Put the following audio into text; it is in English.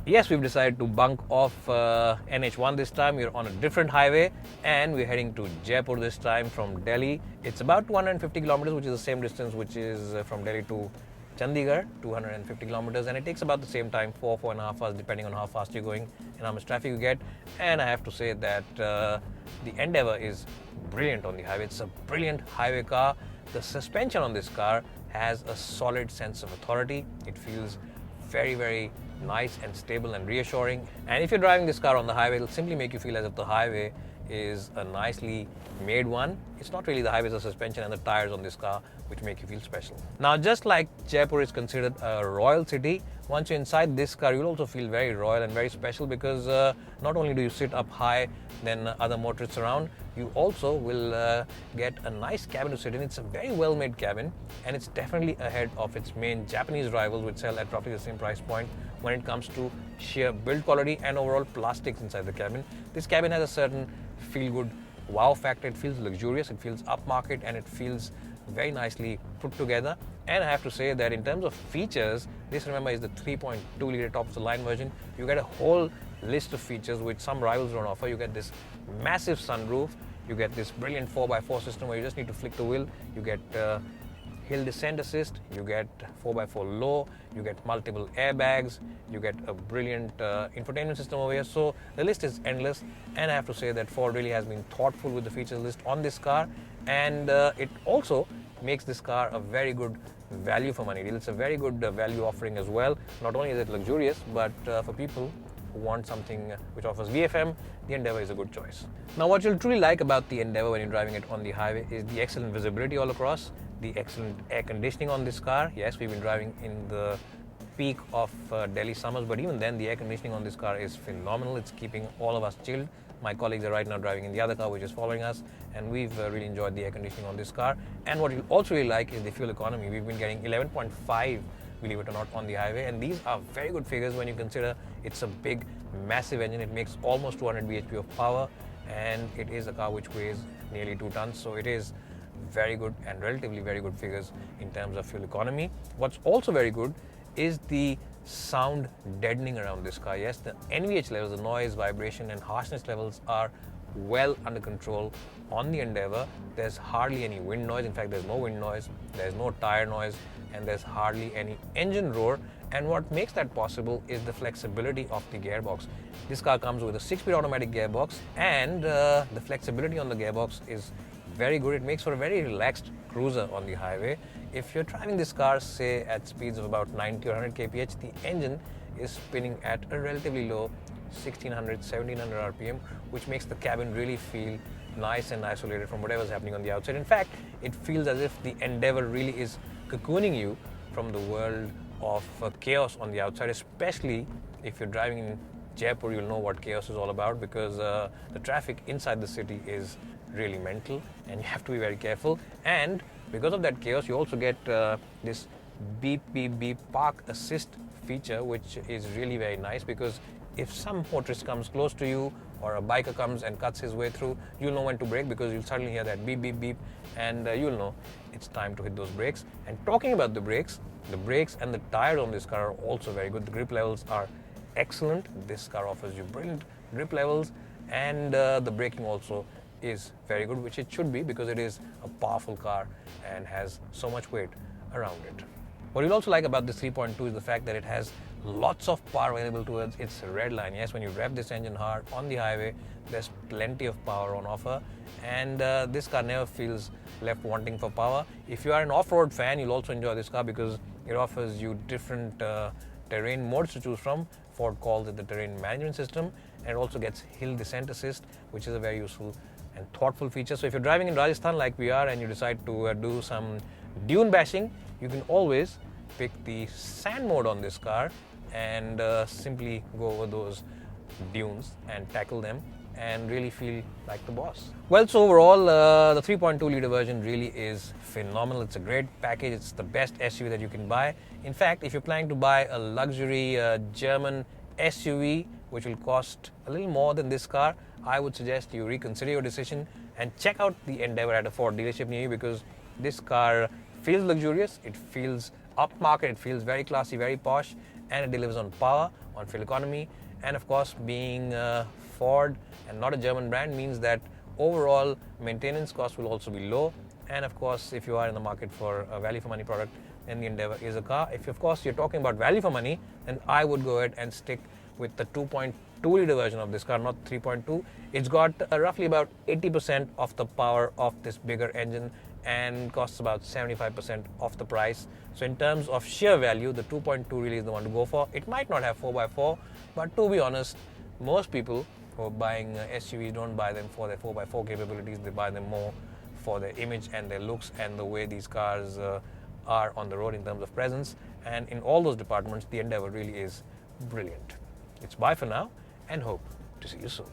Yes, we've decided to bunk off NH1 this time. We're on a different highway and we're heading to Jaipur this time from Delhi. It's about 250 kilometers, which is the same distance which is from Delhi to Chandigarh, 250 kilometers, and it takes about the same time, 4.5 hours, depending on how fast you're going and how much traffic you get. And I have to say that the Endeavour is brilliant on the highway. It's a brilliant highway car. The suspension on this car has a solid sense of authority. It feels very, very nice and stable and reassuring. And if you're driving this car on the highway, it'll simply make you feel as if the highway is a nicely made one. It's not really the highway, it's the suspension and the tires on this car which make you feel special. Now, just like Jaipur is considered a royal city, once you're inside this car, you'll also feel very royal and very special because not only do you sit up high than other motorists around, you also will get a nice cabin to sit in. It's a very well-made cabin and it's definitely ahead of its main Japanese rivals which sell at roughly the same price point when it comes to sheer build quality and overall plastics inside the cabin. This cabin has a certain feel-good wow factor. It feels luxurious, it feels upmarket, and it feels very nicely put together. And I have to say that in terms of features, this, remember, is the 3.2 litre top of the line version. You get a whole list of features which some rivals don't offer. You get this massive sunroof, you get this brilliant 4x4 system where you just need to flick the wheel, you get hill descent assist, you get 4x4 low, you get multiple airbags, you get a brilliant infotainment system over here. So the list is endless, and I have to say that Ford really has been thoughtful with the features list on this car, and it also makes this car a very good value for money deal. It's a very good value offering as well. Not only is it luxurious, but for people who want something which offers VFM, the Endeavour is a good choice. Now, what you'll truly like about the Endeavour when you're driving it on the highway is the excellent visibility all across, the excellent air conditioning on this car. Yes, we've been driving in the peak of Delhi summers, but even then the air conditioning on this car is phenomenal. It's keeping all of us chilled. My colleagues are right now driving in the other car which is following us, and we've really enjoyed the air conditioning on this car. And what you also really like is the fuel economy. We've been getting 11.5, believe it or not, on the highway, and these are very good figures when you consider it's a big, massive engine. It makes almost 200 bhp of power, and it is a car which weighs nearly 2 tons, so it is very good and relatively very good figures in terms of fuel economy. What's also very good is the sound deadening around this car. Yes, the NVH levels, the noise, vibration and harshness levels are well under control on the Endeavour. There's hardly any wind noise. In fact, there's no wind noise, there's no tire noise, and there's hardly any engine roar. And what makes that possible is the flexibility of the gearbox. This car comes with a 6-speed automatic gearbox, and the flexibility on the gearbox is very good. It makes for a very relaxed cruiser on the highway. If you're driving this car, say at speeds of about 90 or 100 kph, the engine is spinning at a relatively low 1600, 1700 RPM, which makes the cabin really feel nice and isolated from whatever's happening on the outside. In fact, it feels as if the Endeavour really is cocooning you from the world of chaos on the outside, especially if you're driving in Jaipur. You'll know what chaos is all about, because the traffic inside the city is really mental and you have to be very careful. And because of that chaos, you also get this beep beep beep park assist feature, which is really very nice, because if some motorist comes close to you or a biker comes and cuts his way through, you'll know when to brake, because you'll suddenly hear that beep beep beep, and you'll know it's time to hit those brakes. And talking about the brakes and the tires on this car are also very good. The grip levels are excellent. This car offers you brilliant grip levels, and the braking also is very good, which it should be, because it is a powerful car and has so much weight around it. What you'll also like about this 3.2 is the fact that it has lots of power available towards its red line. Yes, when you rev this engine hard on the highway, there's plenty of power on offer, and this car never feels left wanting for power. If you are an off-road fan, you'll also enjoy this car because it offers you different terrain modes to choose from. Ford calls it the terrain management system, and it also gets hill descent assist, which is a very useful and thoughtful feature. So if you're driving in Rajasthan like we are and you decide to do some dune bashing, you can always pick the sand mode on this car and simply go over those dunes and tackle them and really feel like the boss. Well, so overall, the 3.2 litre version really is phenomenal. It's a great package. It's the best SUV that you can buy. In fact, if you're planning to buy a luxury German SUV, which will cost a little more than this car, I would suggest you reconsider your decision and check out the Endeavour at a Ford dealership near you, because this car feels luxurious, it feels upmarket, it feels very classy, very posh, and it delivers on power, on fuel economy, and of course being Ford and not a German brand means that overall maintenance costs will also be low. And of course, if you are in the market for a value for money product, then the Endeavour is a car. If of course you're talking about value for money, then I would go ahead and stick with the 2.2 liter version of this car, not 3.2. It's got roughly about 80% of the power of this bigger engine and costs about 75% of the price. So in terms of sheer value, the 2.2 really is the one to go for. It might not have 4x4, but to be honest, most people who are buying SUVs don't buy them for their 4x4 capabilities. They buy them more for their image and their looks and the way these cars are on the road in terms of presence. And in all those departments, the Endeavour really is brilliant. It's bye for now and hope to see you soon.